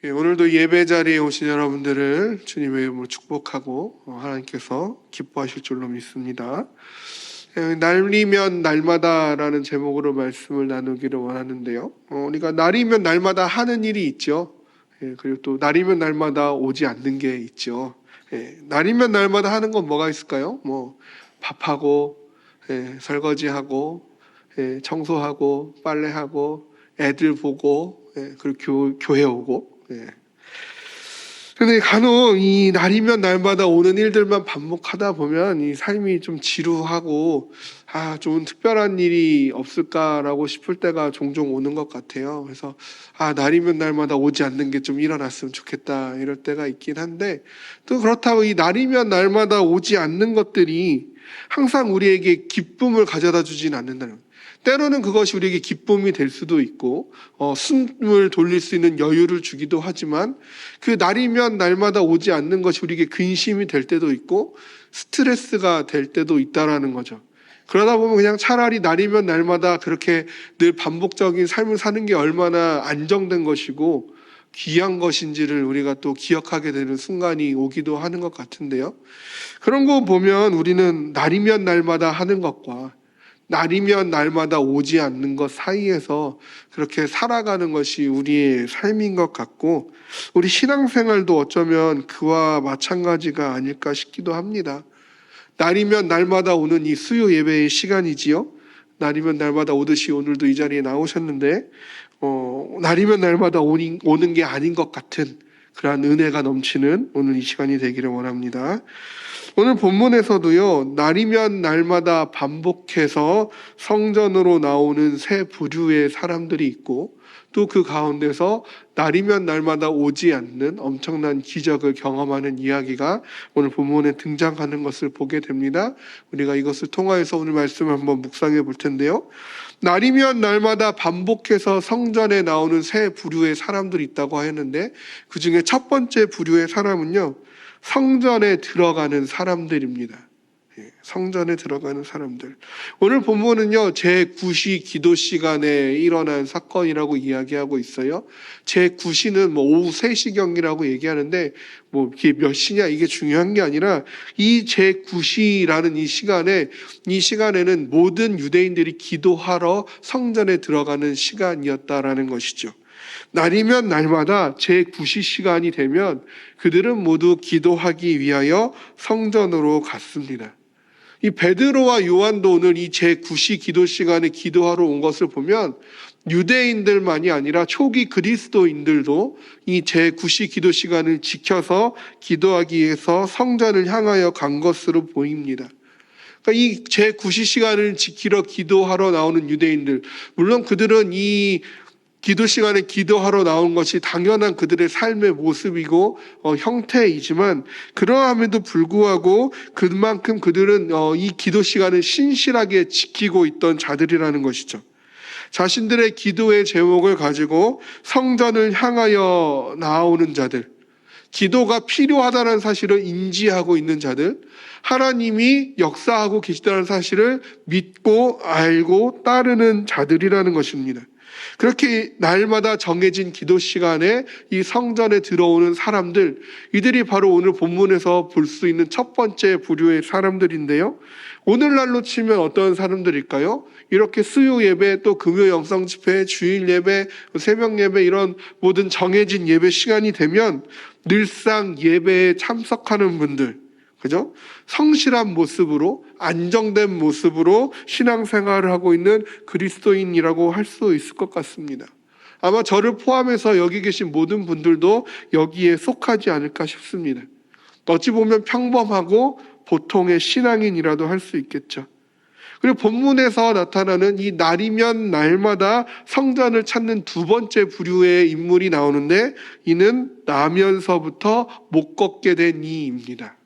오늘도 예배 자리에 오신 여러분들을 주님의 이름으로 축복하고 하나님께서 기뻐하실 줄로 믿습니다. 날이면 날마다라는 제목으로 말씀을 나누기를 원하는데요. 우리가 날이면 날마다 하는 일이 있죠. 그리고 또 날이면 날마다 오지 않는 게 있죠. 날이면 날마다 하는 건 뭐가 있을까요? 밥하고 설거지하고 청소하고 빨래하고 애들 보고 그리고 교회 오고. 근데 간혹 이 날이면 날마다 오는 일들만 반복하다 보면 이 삶이 좀 지루하고 좀 특별한 일이 없을까라고 싶을 때가 종종 오는 것 같아요. 그래서 날이면 날마다 오지 않는 게 좀 일어났으면 좋겠다 이럴 때가 있긴 한데, 또 그렇다고 이 날이면 날마다 오지 않는 것들이 항상 우리에게 기쁨을 가져다 주진 않는다는 거예요. 때로는 그것이 우리에게 기쁨이 될 수도 있고 숨을 돌릴 수 있는 여유를 주기도 하지만, 그 날이면 날마다 오지 않는 것이 우리에게 근심이 될 때도 있고 스트레스가 될 때도 있다라는 거죠. 그러다 보면 그냥 차라리 날이면 날마다 그렇게 늘 반복적인 삶을 사는 게 얼마나 안정된 것이고 귀한 것인지를 우리가 또 기억하게 되는 순간이 오기도 하는 것 같은데요. 그런 거 보면 우리는 날이면 날마다 하는 것과 날이면 날마다 오지 않는 것 사이에서 그렇게 살아가는 것이 우리의 삶인 것 같고, 우리 신앙생활도 어쩌면 그와 마찬가지가 아닐까 싶기도 합니다. 날이면 날마다 오는 이 수요 예배의 시간이지요. 날이면 날마다 오듯이 오늘도 이 자리에 나오셨는데 날이면 날마다 오는 게 아닌 것 같은 그러한 은혜가 넘치는 오늘 이 시간이 되기를 원합니다. 오늘 본문에서도요, 날이면 날마다 반복해서 성전으로 나오는 세 부류의 사람들이 있고, 또 그 가운데서 날이면 날마다 오지 않는 엄청난 기적을 경험하는 이야기가 오늘 본문에 등장하는 것을 보게 됩니다. 우리가 이것을 통하여서 오늘 말씀을 한번 묵상해 볼 텐데요. 날이면 날마다 반복해서 성전에 나오는 세 부류의 사람들이 있다고 하였는데, 그 중에 첫 번째 부류의 사람은요, 성전에 들어가는 사람들입니다. 성전에 들어가는 사람들. 오늘 본문은요, 제9시 기도 시간에 일어난 사건이라고 이야기하고 있어요. 제9시는 오후 3시경이라고 얘기하는데, 이게 몇 시냐 이게 중요한 게 아니라, 이 제9시라는 이 시간에는 모든 유대인들이 기도하러 성전에 들어가는 시간이었다라는 것이죠. 날이면 날마다 제9시 시간이 되면 그들은 모두 기도하기 위하여 성전으로 갔습니다. 이 베드로와 요한도 오늘 이 제9시 기도 시간에 기도하러 온 것을 보면, 유대인들만이 아니라 초기 그리스도인들도 이 제9시 기도 시간을 지켜서 기도하기 위해서 성전을 향하여 간 것으로 보입니다. 그러니까 이 제9시 시간을 지키러 기도하러 나오는 유대인들, 물론 그들은 이 기도 시간에 기도하러 나온 것이 당연한 그들의 삶의 모습이고 형태이지만, 그러함에도 불구하고 그만큼 그들은 이 기도 시간을 신실하게 지키고 있던 자들이라는 것이죠. 자신들의 기도의 제목을 가지고 성전을 향하여 나오는 자들, 기도가 필요하다는 사실을 인지하고 있는 자들, 하나님이 역사하고 계시다는 사실을 믿고 알고 따르는 자들이라는 것입니다. 그렇게 날마다 정해진 기도 시간에 이 성전에 들어오는 사람들, 이들이 바로 오늘 본문에서 볼 수 있는 첫 번째 부류의 사람들인데요. 오늘날로 치면 어떤 사람들일까요? 이렇게 수요 예배, 또 금요 영성 집회, 주일 예배, 새벽 예배, 이런 모든 정해진 예배 시간이 되면 늘상 예배에 참석하는 분들, 그죠? 성실한 모습으로, 안정된 모습으로 신앙생활을 하고 있는 그리스도인이라고 할 수 있을 것 같습니다. 아마 저를 포함해서 여기 계신 모든 분들도 여기에 속하지 않을까 싶습니다. 어찌 보면 평범하고 보통의 신앙인이라도 할 수 있겠죠. 그리고 본문에서 나타나는 이 날이면 날마다 성전을 찾는 두 번째 부류의 인물이 나오는데, 이는 나면서부터 못 걷게 된 이입니다.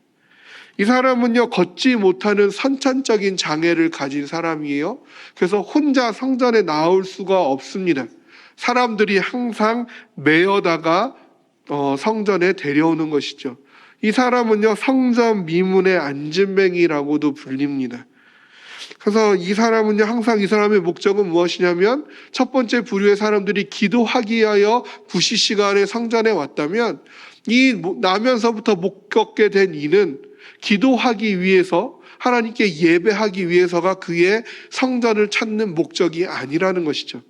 이 사람은요, 걷지 못하는 선천적인 장애를 가진 사람이에요. 그래서 혼자 성전에 나올 수가 없습니다. 사람들이 항상 메어다가 성전에 데려오는 것이죠. 이 사람은요, 성전 미문의 안진뱅이라고도 불립니다. 그래서 이 사람은요, 항상 이 사람의 목적은 무엇이냐면, 첫 번째 부류의 사람들이 기도하기 위하여 구시 시간에 성전에 왔다면, 나면서부터 못 걷게 된 이는 기도하기 위해서, 하나님께 예배하기 위해서가 그의 성전을 찾는 목적이 아니라는 것이죠.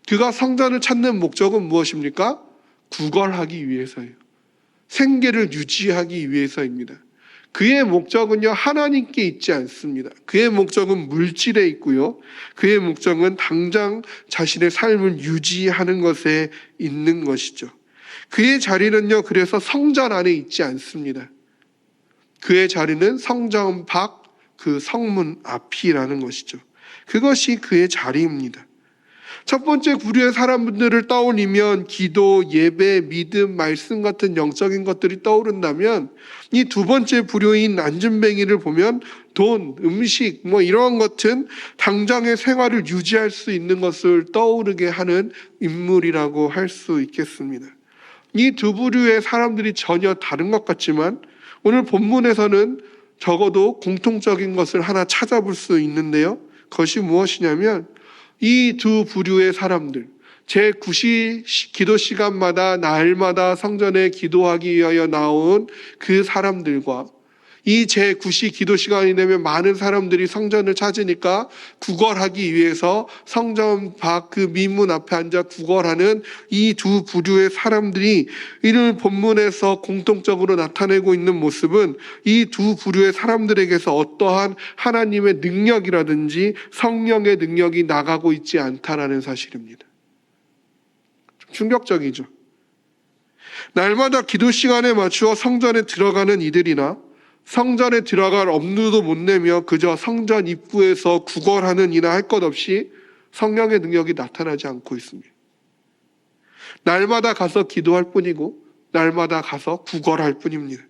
그가 성전을 찾는 목적은 무엇입니까? 구걸하기 위해서예요. 생계를 유지하기 위해서입니다. 그의 목적은요, 하나님께 있지 않습니다. 그의 목적은 물질에 있고요. 그의 목적은 당장 자신의 삶을 유지하는 것에 있는 것이죠. 그의 자리는요, 그래서 성전 안에 있지 않습니다. 그의 자리는 성전 밖, 그 성문 앞이라는 것이죠. 그것이 그의 자리입니다. 첫 번째 부류의 사람들을 떠올리면 기도, 예배, 믿음, 말씀 같은 영적인 것들이 떠오른다면, 이 두 번째 부류인 안진뱅이를 보면 돈, 음식 이런 것은 당장의 생활을 유지할 수 있는 것을 떠오르게 하는 인물이라고 할 수 있겠습니다. 이 두 부류의 사람들이 전혀 다른 것 같지만 오늘 본문에서는 적어도 공통적인 것을 하나 찾아볼 수 있는데요. 그것이 무엇이냐면, 이 두 부류의 사람들, 제9시 기도 시간마다 날마다 성전에 기도하기 위하여 나온 그 사람들과, 이 제9시 기도 시간이 되면 많은 사람들이 성전을 찾으니까 구걸하기 위해서 성전 밖 그 민문 앞에 앉아 구걸하는 이 두 부류의 사람들이 이를 본문에서 공통적으로 나타내고 있는 모습은, 이 두 부류의 사람들에게서 어떠한 하나님의 능력이라든지 성령의 능력이 나가고 있지 않다라는 사실입니다. 좀 충격적이죠. 날마다 기도 시간에 맞추어 성전에 들어가는 이들이나 성전에 들어갈 엄두도 못 내며 그저 성전 입구에서 구걸하는 이나 할 것 없이 성령의 능력이 나타나지 않고 있습니다. 날마다 가서 기도할 뿐이고 날마다 가서 구걸할 뿐입니다.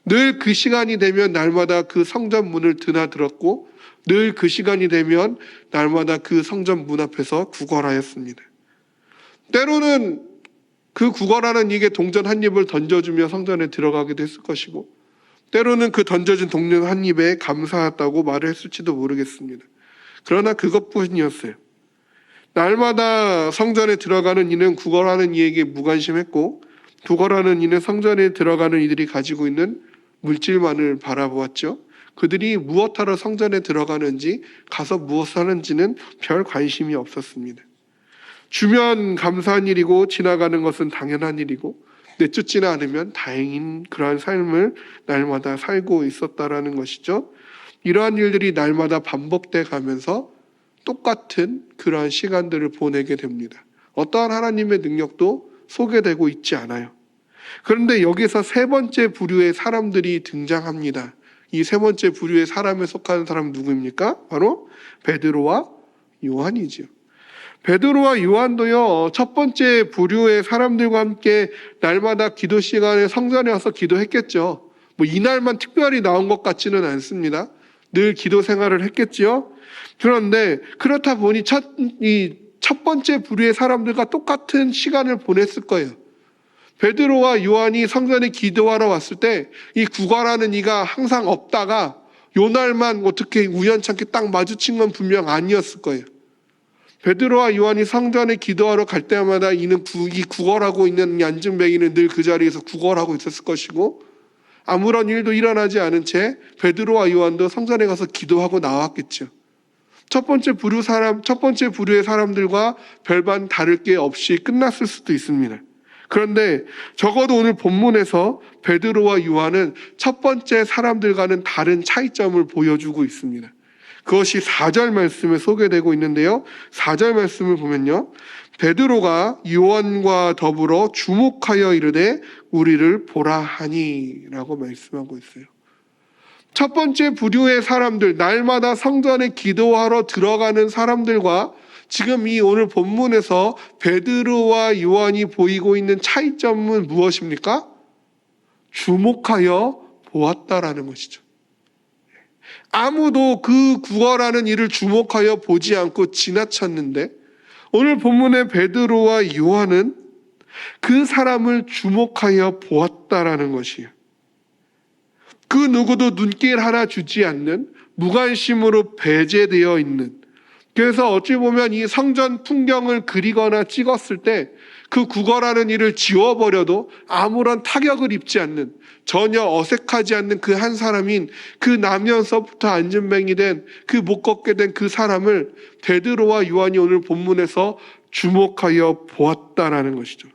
늘 그 시간이 되면 날마다 그 성전 문을 드나들었고 늘 그 시간이 되면 날마다 그 성전 문 앞에서 구걸하였습니다. 때로는 그 구걸하는 이게 동전 한 입을 던져주며 성전에 들어가기도 했을 것이고, 때로는 그 던져진 동전 한 입에 감사하다고 말을 했을지도 모르겠습니다. 그러나 그것뿐이었어요. 날마다 성전에 들어가는 이는 구걸하는 이에게 무관심했고, 구걸하는 이는 성전에 들어가는 이들이 가지고 있는 물질만을 바라보았죠. 그들이 무엇하러 성전에 들어가는지, 가서 무엇을 하는지는 별 관심이 없었습니다. 주면 감사한 일이고 지나가는 것은 당연한 일이고 내쫓지는 않으면 다행인 그러한 삶을 날마다 살고 있었다라는 것이죠. 이러한 일들이 날마다 반복돼 가면서 똑같은 그러한 시간들을 보내게 됩니다. 어떠한 하나님의 능력도 소개되고 있지 않아요. 그런데 여기서 세 번째 부류의 사람들이 등장합니다. 이 세 번째 부류의 사람에 속하는 사람은 누구입니까? 바로 베드로와 요한이지요. 베드로와 요한도요, 첫 번째 부류의 사람들과 함께 날마다 기도 시간에 성전에 와서 기도했겠죠. 이날만 특별히 나온 것 같지는 않습니다. 늘 기도 생활을 했겠지요. 그런데 그렇다 보니 첫 번째 부류의 사람들과 똑같은 시간을 보냈을 거예요. 베드로와 요한이 성전에 기도하러 왔을 때 이 구걸하는 이가 항상 없다가 요날만 어떻게 우연찮게 딱 마주친 건 분명 아니었을 거예요. 베드로와 요한이 성전에 기도하러 갈 때마다 이는 이 구걸하고 있는 안진뱅이는 늘 그 자리에서 구걸하고 있었을 것이고, 아무런 일도 일어나지 않은 채 베드로와 요한도 성전에 가서 기도하고 나왔겠죠. 첫 번째 부류의 사람들과 별반 다를 게 없이 끝났을 수도 있습니다. 그런데 적어도 오늘 본문에서 베드로와 요한은 첫 번째 사람들과는 다른 차이점을 보여주고 있습니다. 그것이 4절 말씀에 소개되고 있는데요. 4절 말씀을 보면요, 베드로가 요한과 더불어 주목하여 이르되 우리를 보라 하니 라고 말씀하고 있어요. 첫 번째 부류의 사람들, 날마다 성전에 기도하러 들어가는 사람들과 지금 이 오늘 본문에서 베드로와 요한이 보이고 있는 차이점은 무엇입니까? 주목하여 보았다라는 것이죠. 아무도 그 구걸하는 일을 주목하여 보지 않고 지나쳤는데, 오늘 본문의 베드로와 요한은 그 사람을 주목하여 보았다라는 것이에요. 그 누구도 눈길 하나 주지 않는 무관심으로 배제되어 있는, 그래서 어찌 보면 이 성전 풍경을 그리거나 찍었을 때 그 구걸하는 일을 지워버려도 아무런 타격을 입지 않는, 전혀 어색하지 않는 그 한 사람인 그 나면서부터 안진뱅이 된, 그 못 걷게 된 그 사람을 베드로와 요한이 오늘 본문에서 주목하여 보았다라는 것이죠.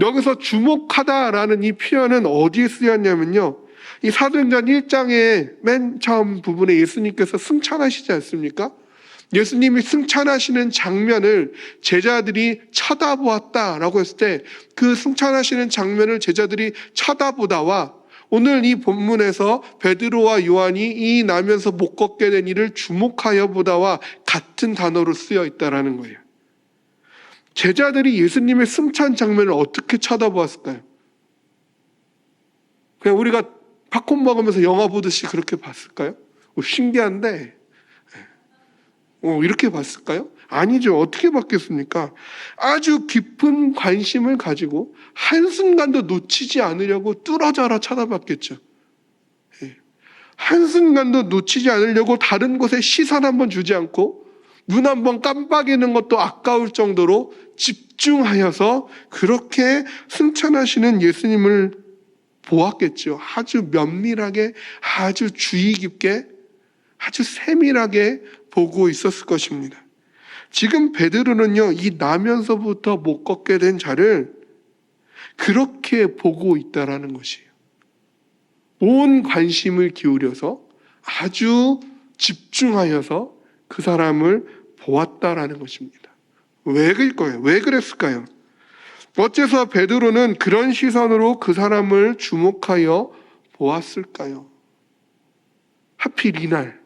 여기서 주목하다라는 이 표현은 어디에 쓰였냐면요, 이 사도행전 1장의 맨 처음 부분에 예수님께서 승천하시지 않습니까? 예수님이 승천하시는 장면을 제자들이 쳐다보았다라고 했을 때, 그 승천하시는 장면을 제자들이 쳐다보다와 오늘 이 본문에서 베드로와 요한이 이 나면서 못 걷게 된 일을 주목하여 보다와 같은 단어로 쓰여 있다라는 거예요. 제자들이 예수님의 승천 장면을 어떻게 쳐다보았을까요? 그냥 우리가 팝콘 먹으면서 영화 보듯이 그렇게 봤을까요? 신기한데 이렇게 봤을까요? 아니죠. 어떻게 봤겠습니까? 아주 깊은 관심을 가지고 한순간도 놓치지 않으려고 뚫어져라 쳐다봤겠죠. 한순간도 놓치지 않으려고 다른 곳에 시선 한번 주지 않고 눈 한번 깜빡이는 것도 아까울 정도로 집중하여서 그렇게 승천하시는 예수님을 보았겠죠. 아주 면밀하게, 아주 주의 깊게, 아주 세밀하게 보고 있었을 것입니다. 지금 베드로는요, 이 나면서부터 못 걷게 된 자를 그렇게 보고 있다라는 것이에요. 온 관심을 기울여서 아주 집중하여서 그 사람을 보았다라는 것입니다. 왜 그럴까요? 왜 그랬을까요? 어째서 베드로는 그런 시선으로 그 사람을 주목하여 보았을까요? 하필 이날,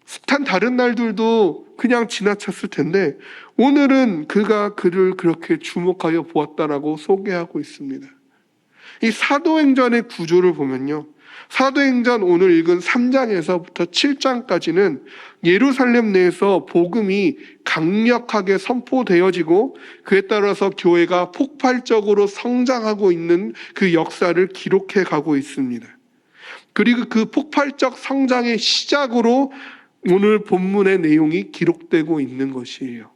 숱한 다른 날들도 그냥 지나쳤을 텐데 오늘은 그가 그를 그렇게 주목하여 보았다라고 소개하고 있습니다. 이 사도행전의 구조를 보면요, 사도행전 오늘 읽은 3장에서부터 7장까지는 예루살렘 내에서 복음이 강력하게 선포되어지고 그에 따라서 교회가 폭발적으로 성장하고 있는 그 역사를 기록해 가고 있습니다. 그리고 그 폭발적 성장의 시작으로 오늘 본문의 내용이 기록되고 있는 것이에요.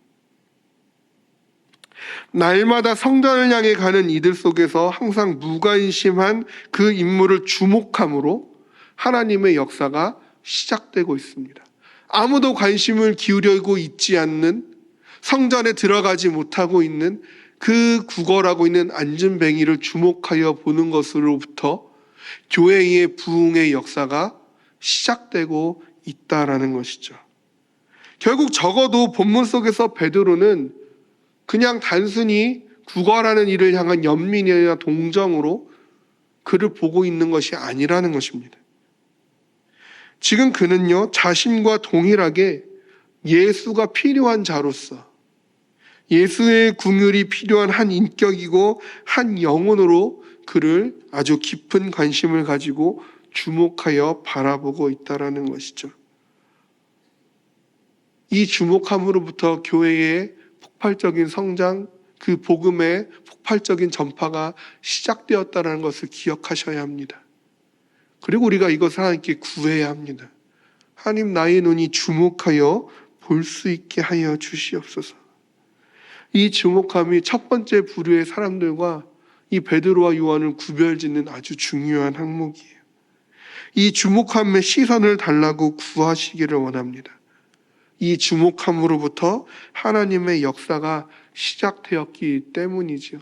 날마다 성전을 향해 가는 이들 속에서 항상 무관심한 그 인물을 주목함으로 하나님의 역사가 시작되고 있습니다. 아무도 관심을 기울이고 있지 않는, 성전에 들어가지 못하고 있는 그 구걸하고 있는 안진뱅이를 주목하여 보는 것으로부터 교회의 부흥의 역사가 시작되고 있다라는 것이죠. 결국 적어도 본문 속에서 베드로는 그냥 단순히 구걸하는 일을 향한 연민이나 동정으로 그를 보고 있는 것이 아니라는 것입니다. 지금 그는요, 자신과 동일하게 예수가 필요한 자로서, 예수의 긍휼이 필요한 한 인격이고 한 영혼으로 그를 아주 깊은 관심을 가지고 주목하여 바라보고 있다라는 것이죠. 이 주목함으로부터 교회의 폭발적인 성장, 그 복음의 폭발적인 전파가 시작되었다는 것을 기억하셔야 합니다. 그리고 우리가 이것을 하나님께 구해야 합니다. 하나님, 나의 눈이 주목하여 볼 수 있게 하여 주시옵소서. 이 주목함이 첫 번째 부류의 사람들과 이 베드로와 요한을 구별짓는 아주 중요한 항목이에요. 이 주목함의 시선을 달라고 구하시기를 원합니다. 이 주목함으로부터 하나님의 역사가 시작되었기 때문이죠.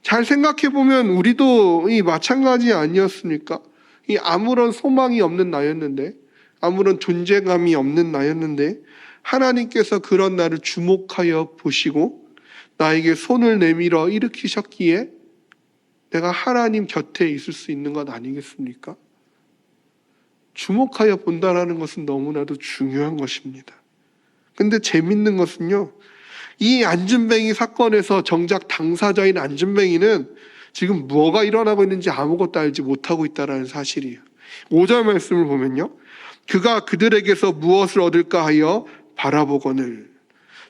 잘 생각해 보면 우리도 이 마찬가지 아니었습니까? 이 아무런 소망이 없는 나였는데, 아무런 존재감이 없는 나였는데 하나님께서 그런 나를 주목하여 보시고 나에게 손을 내밀어 일으키셨기에 내가 하나님 곁에 있을 수 있는 것 아니겠습니까? 주목하여 본다라는 것은 너무나도 중요한 것입니다. 근데 재밌는 것은요, 이 안진뱅이 사건에서 정작 당사자인 안진뱅이는 지금 뭐가 일어나고 있는지 아무것도 알지 못하고 있다는 사실이에요. 5절 말씀을 보면요, 그가 그들에게서 무엇을 얻을까 하여 바라보거늘.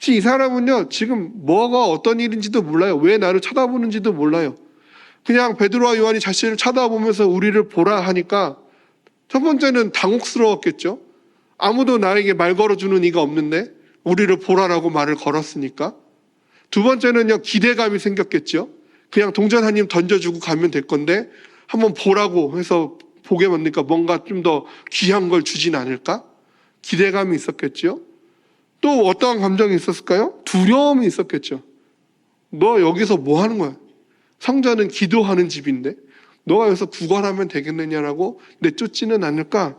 이 사람은요, 지금 뭐가 어떤 일인지도 몰라요. 왜 나를 쳐다보는지도 몰라요. 그냥 베드로와 요한이 자신을 쳐다보면서 우리를 보라 하니까 첫 번째는 당혹스러웠겠죠. 아무도 나에게 말 걸어주는 이가 없는데 우리를 보라라고 말을 걸었으니까. 두 번째는요, 기대감이 생겼겠죠. 그냥 동전 한 입 던져주고 가면 될 건데 한번 보라고 해서 보게 만드니까 뭔가 좀 더 귀한 걸 주진 않을까? 기대감이 있었겠죠. 또 어떠한 감정이 있었을까요? 두려움이 있었겠죠. 너 여기서 뭐 하는 거야? 성전은 기도하는 집인데 너가 여기서 구걸하면 되겠느냐라고 내쫓지는 않을까?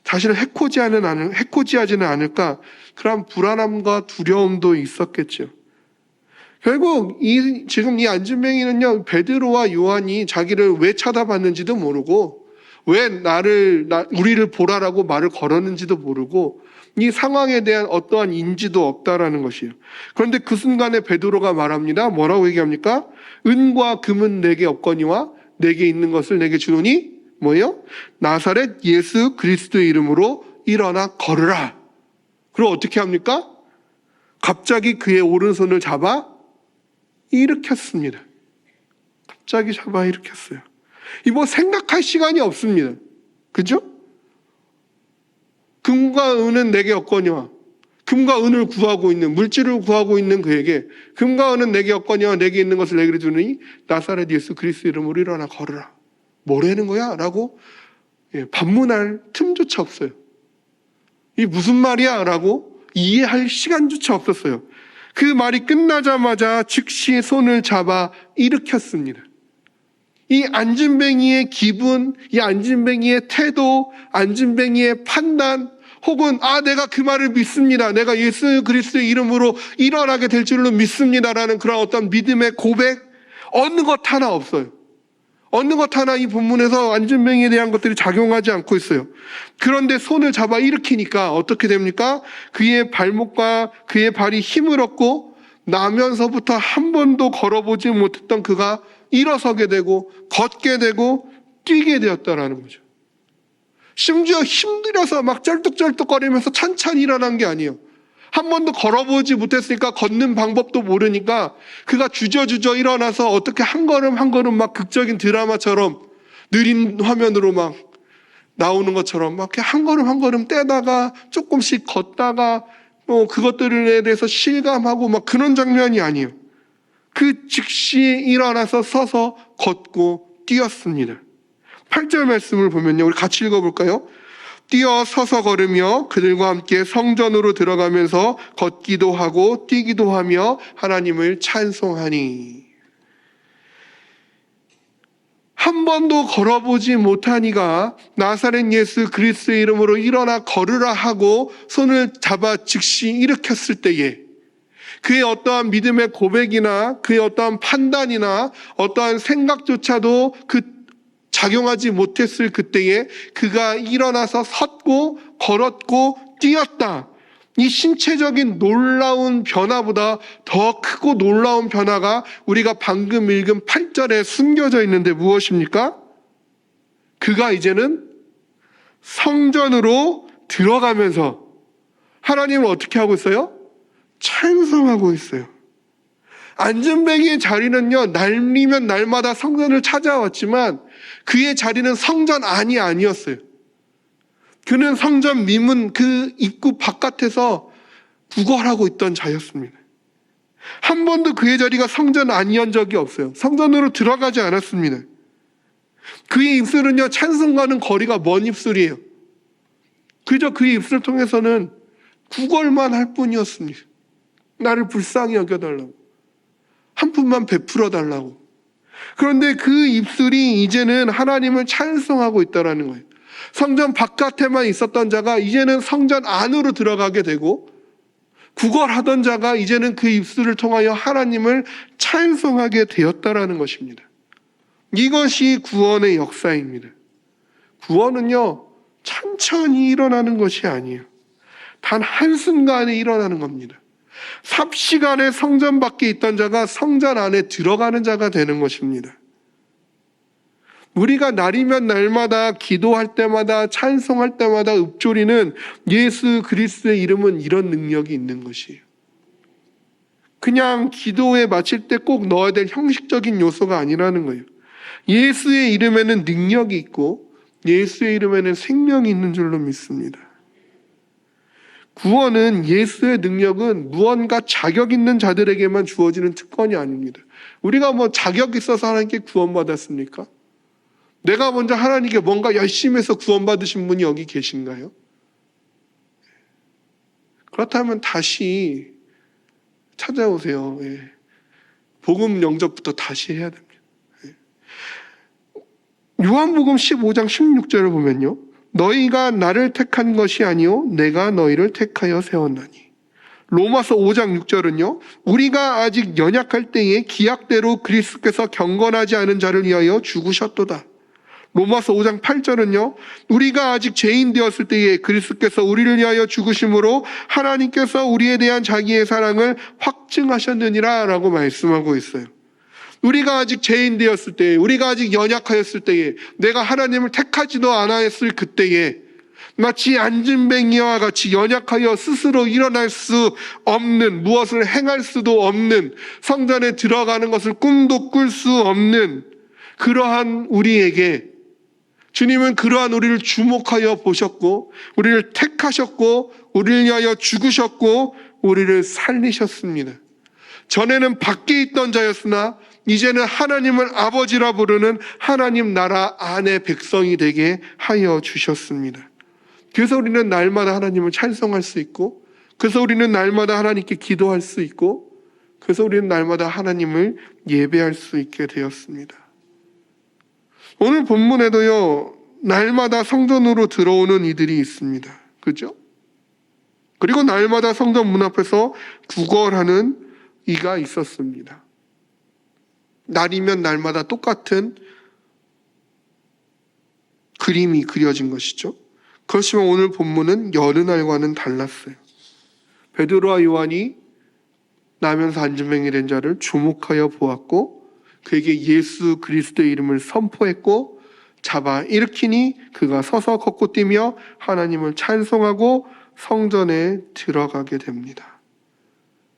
자신을 해코지하지는 않을까? 그런 불안함과 두려움도 있었겠죠. 결국 지금 이 안진뱅이는요, 베드로와 요한이 자기를 왜 쳐다봤는지도 모르고 왜 우리를 보라라고 말을 걸었는지도 모르고 이 상황에 대한 어떠한 인지도 없다라는 것이에요. 그런데 그 순간에 베드로가 말합니다. 뭐라고 얘기합니까? 은과 금은 내게 없거니와 내게 있는 것을 내게 주노니 뭐예요? 나사렛 예수 그리스도의 이름으로 일어나 걸으라. 그리고 어떻게 합니까? 갑자기 그의 오른손을 잡아 일으켰습니다. 갑자기 잡아 일으켰어요. 이거 생각할 시간이 없습니다. 그죠? 금과 은은 내게 없거니와 금과 은을 구하고 있는, 물질을 구하고 있는 그에게 금과 은은 내게 없거니와 내게 있는 것을 내게 주니 나사렛 예수 그리스도 이름으로 일어나 걸으라. 뭐라는 거야? 라고 반문할 틈조차 없어요. 이 무슨 말이야? 라고 이해할 시간조차 없었어요. 그 말이 끝나자마자 즉시 손을 잡아 일으켰습니다. 이 안진뱅이의 기분, 이 안진뱅이의 태도, 안진뱅이의 판단, 혹은 내가 그 말을 믿습니다. 내가 예수 그리스도의 이름으로 일어나게 될 줄로 믿습니다라는 그런 어떤 믿음의 고백, 어느 것 하나 없어요. 어느 것 하나 이 본문에서 안진뱅이에 대한 것들이 작용하지 않고 있어요. 그런데 손을 잡아 일으키니까 어떻게 됩니까? 그의 발목과 그의 발이 힘을 얻고 나면서부터 한 번도 걸어보지 못했던 그가 일어서게 되고 걷게 되고 뛰게 되었다라는 거죠. 심지어 힘들어서 막 쩔뚝쩔뚝거리면서 찬찬히 일어난 게 아니에요. 한 번도 걸어보지 못했으니까 걷는 방법도 모르니까 그가 주저주저 일어나서 어떻게 한 걸음 한 걸음 막 극적인 드라마처럼 느린 화면으로 막 나오는 것처럼 막 한 걸음 한 걸음 떼다가 조금씩 걷다가 그것들에 대해서 실감하고 막 그런 장면이 아니에요. 그 즉시 일어나서 서서 걷고 뛰었습니다. 8절 말씀을 보면요, 우리 같이 읽어볼까요? 뛰어 서서 걸으며 그들과 함께 성전으로 들어가면서 걷기도 하고 뛰기도 하며 하나님을 찬송하니. 한 번도 걸어보지 못하니가 나사렛 예수 그리스도의 이름으로 일어나 걸으라 하고 손을 잡아 즉시 일으켰을 때에 그의 어떠한 믿음의 고백이나 그의 어떠한 판단이나 어떠한 생각조차도 작용하지 못했을 그때에 그가 일어나서 섰고 걸었고 뛰었다. 이 신체적인 놀라운 변화보다 더 크고 놀라운 변화가 우리가 방금 읽은 8절에 숨겨져 있는데 무엇입니까? 그가 이제는 성전으로 들어가면서 하나님을 어떻게 하고 있어요? 찬송하고 있어요. 안진뱅이의 자리는요, 날이면 날마다 성전을 찾아왔지만 그의 자리는 성전 안이 아니었어요. 그는 성전 미문 그 입구 바깥에서 구걸하고 있던 자였습니다. 한 번도 그의 자리가 성전 안이었던 적이 없어요. 성전으로 들어가지 않았습니다. 그의 입술은요, 찬송과는 거리가 먼 입술이에요. 그저 그의 입술을 통해서는 구걸만 할 뿐이었습니다. 나를 불쌍히 여겨달라고, 한 푼만 베풀어 달라고. 그런데 그 입술이 이제는 하나님을 찬송하고 있다는 거예요. 성전 바깥에만 있었던 자가 이제는 성전 안으로 들어가게 되고, 구걸하던 자가 이제는 그 입술을 통하여 하나님을 찬송하게 되었다라는 것입니다. 이것이 구원의 역사입니다. 구원은요, 천천히 일어나는 것이 아니에요. 단 한순간에 일어나는 겁니다. 삽시간에 성전 밖에 있던 자가 성전 안에 들어가는 자가 되는 것입니다. 우리가 날이면 날마다 기도할 때마다 찬송할 때마다 읊조리는 예수 그리스도의 이름은 이런 능력이 있는 것이에요. 그냥 기도에 마칠 때 꼭 넣어야 될 형식적인 요소가 아니라는 거예요. 예수의 이름에는 능력이 있고 예수의 이름에는 생명이 있는 줄로 믿습니다. 구원은, 예수의 능력은 무언가 자격 있는 자들에게만 주어지는 특권이 아닙니다. 우리가 뭐 자격 있어서 하나님께 구원받았습니까? 내가 먼저 하나님께 뭔가 열심히 해서 구원받으신 분이 여기 계신가요? 그렇다면 다시 찾아오세요. 복음 영접부터 다시 해야 됩니다. 요한복음 15장 16절을 보면요, 너희가 나를 택한 것이 아니요 내가 너희를 택하여 세웠나니. 로마서 5장 6절은요, 우리가 아직 연약할 때에 기약대로 그리스도께서 경건하지 않은 자를 위하여 죽으셨도다. 로마서 5장 8절은요, 우리가 아직 죄인 되었을 때에 그리스도께서 우리를 위하여 죽으심으로 하나님께서 우리에 대한 자기의 사랑을 확증하셨느니라 라고 말씀하고 있어요. 우리가 아직 죄인 되었을 때에, 우리가 아직 연약하였을 때에, 내가 하나님을 택하지도 않았을 그때에 마치 안진뱅이와 같이 연약하여 스스로 일어날 수 없는, 무엇을 행할 수도 없는, 성전에 들어가는 것을 꿈도 꿀 수 없는 그러한 우리에게 주님은 그러한 우리를 주목하여 보셨고 우리를 택하셨고 우리를 위하여 죽으셨고 우리를 살리셨습니다. 전에는 밖에 있던 자였으나 이제는 하나님을 아버지라 부르는 하나님 나라 안의 백성이 되게 하여 주셨습니다. 그래서 우리는 날마다 하나님을 찬송할 수 있고, 그래서 우리는 날마다 하나님께 기도할 수 있고, 그래서 우리는 날마다 하나님을 예배할 수 있게 되었습니다. 오늘 본문에도요, 날마다 성전으로 들어오는 이들이 있습니다. 그죠? 그리고 날마다 성전 문 앞에서 구걸하는 이가 있었습니다. 날이면 날마다 똑같은 그림이 그려진 것이죠. 그렇지만 오늘 본문은 여느 날과는 달랐어요. 베드로와 요한이 나면서 안진뱅이 된 자를 주목하여 보았고 그에게 예수 그리스도의 이름을 선포했고 잡아 일으키니 그가 서서 걷고 뛰며 하나님을 찬송하고 성전에 들어가게 됩니다.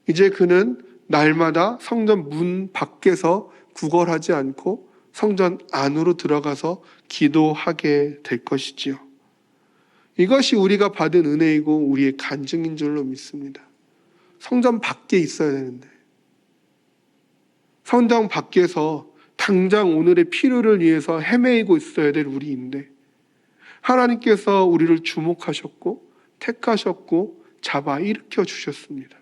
이제 그는 날마다 성전 문 밖에서 구걸하지 않고 성전 안으로 들어가서 기도하게 될 것이지요. 이것이 우리가 받은 은혜이고 우리의 간증인 줄로 믿습니다. 성전 밖에 있어야 되는데, 성전 밖에서 당장 오늘의 필요를 위해서 헤매이고 있어야 될 우리인데 하나님께서 우리를 주목하셨고 택하셨고 잡아 일으켜 주셨습니다.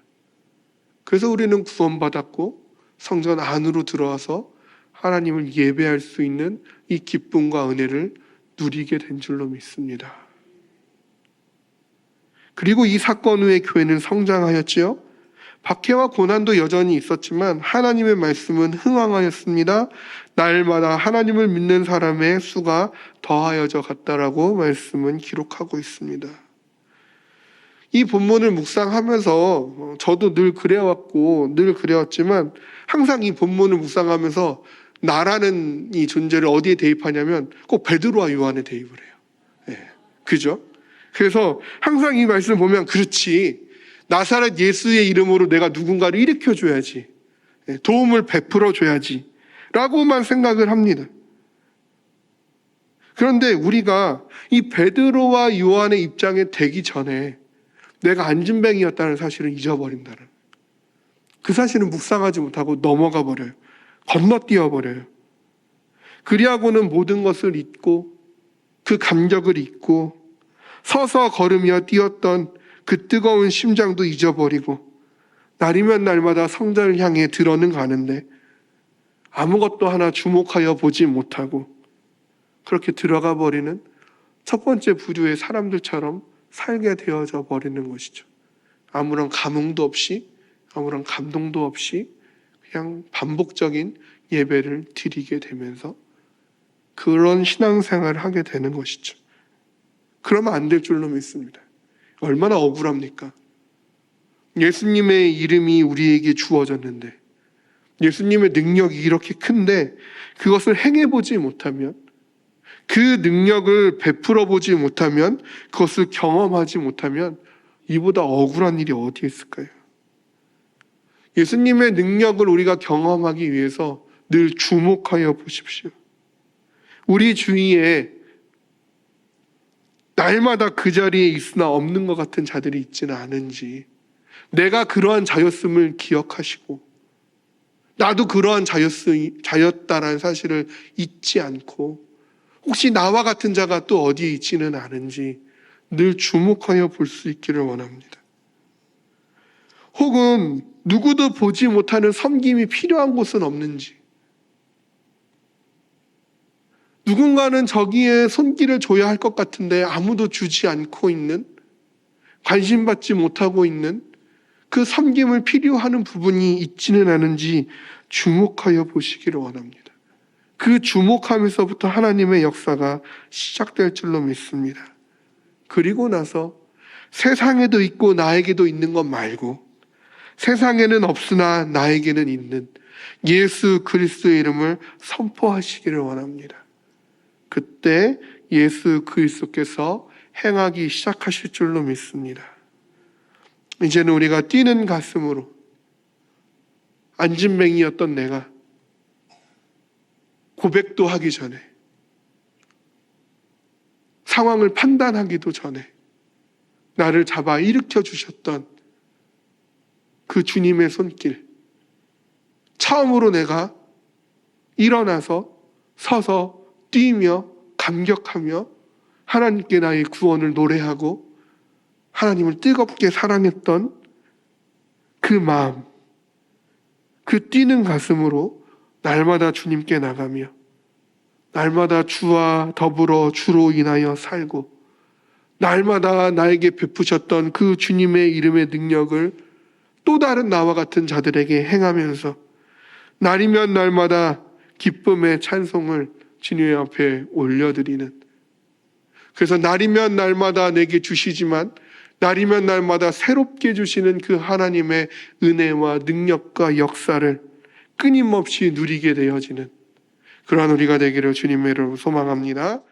그래서 우리는 구원받았고 성전 안으로 들어와서 하나님을 예배할 수 있는 이 기쁨과 은혜를 누리게 된 줄로 믿습니다. 그리고 이 사건 후에 교회는 성장하였지요. 박해와 고난도 여전히 있었지만 하나님의 말씀은 흥왕하였습니다. 날마다 하나님을 믿는 사람의 수가 더하여져 갔다라고 말씀은 기록하고 있습니다. 이 본문을 묵상하면서 저도 늘 그래왔고 늘 그래왔지만 항상 이 본문을 묵상하면서 나라는 이 존재를 어디에 대입하냐면 꼭 베드로와 요한에 대입을 해요. 그죠? 그래서 항상 이 말씀을 보면 그렇지, 나사렛 예수의 이름으로 내가 누군가를 일으켜줘야지, 도움을 베풀어줘야지 라고만 생각을 합니다. 그런데 우리가 이 베드로와 요한의 입장에 되기 전에 내가 안진뱅이였다는 사실을 잊어버린다는, 그 사실은 묵상하지 못하고 넘어가 버려요. 건너뛰어 버려요. 그리하고는 모든 것을 잊고 그 감격을 잊고 서서 걸으며 뛰었던 그 뜨거운 심장도 잊어버리고 날이면 날마다 성전을 향해 들어는 가는데 아무것도 하나 주목하여 보지 못하고 그렇게 들어가 버리는 첫 번째 부류의 사람들처럼 살게 되어져 버리는 것이죠. 아무런 감흥도 없이 아무런 감동도 없이 그냥 반복적인 예배를 드리게 되면서 그런 신앙생활을 하게 되는 것이죠. 그러면 안 될 줄로 믿습니다. 얼마나 억울합니까? 예수님의 이름이 우리에게 주어졌는데, 예수님의 능력이 이렇게 큰데 그것을 행해보지 못하면, 그 능력을 베풀어 보지 못하면, 그것을 경험하지 못하면 이보다 억울한 일이 어디 있을까요? 예수님의 능력을 우리가 경험하기 위해서 늘 주목하여 보십시오. 우리 주위에 날마다 그 자리에 있으나 없는 것 같은 자들이 있지는 않은지, 내가 그러한 자였음을 기억하시고 나도 그러한 자였다라는 사실을 잊지 않고, 혹시 나와 같은 자가 또 어디에 있지는 않은지 늘 주목하여 볼 수 있기를 원합니다. 혹은 누구도 보지 못하는 섬김이 필요한 곳은 없는지, 누군가는 저기에 손길을 줘야 할 것 같은데 아무도 주지 않고 있는, 관심받지 못하고 있는 그 섬김을 필요하는 부분이 있지는 않은지 주목하여 보시기를 원합니다. 그 주목함에서부터 하나님의 역사가 시작될 줄로 믿습니다. 그리고 나서 세상에도 있고 나에게도 있는 것 말고, 세상에는 없으나 나에게는 있는 예수 그리스도의 이름을 선포하시기를 원합니다. 그때 예수 그리스도께서 행하기 시작하실 줄로 믿습니다. 이제는 우리가 뛰는 가슴으로, 안진뱅이였던 내가 고백도 하기 전에, 상황을 판단하기도 전에 나를 잡아 일으켜 주셨던 그 주님의 손길, 처음으로 내가 일어나서 서서 뛰며 감격하며 하나님께 나의 구원을 노래하고 하나님을 뜨겁게 사랑했던 그 마음, 그 뛰는 가슴으로 날마다 주님께 나가며 날마다 주와 더불어 주로 인하여 살고, 날마다 나에게 베푸셨던 그 주님의 이름의 능력을 또 다른 나와 같은 자들에게 행하면서 날이면 날마다 기쁨의 찬송을 주님 앞에 올려드리는, 그래서 날이면 날마다 내게 주시지만 날이면 날마다 새롭게 주시는 그 하나님의 은혜와 능력과 역사를 끊임없이 누리게 되어지는 그러한 우리가 되기를 주님의 이름으로 소망합니다.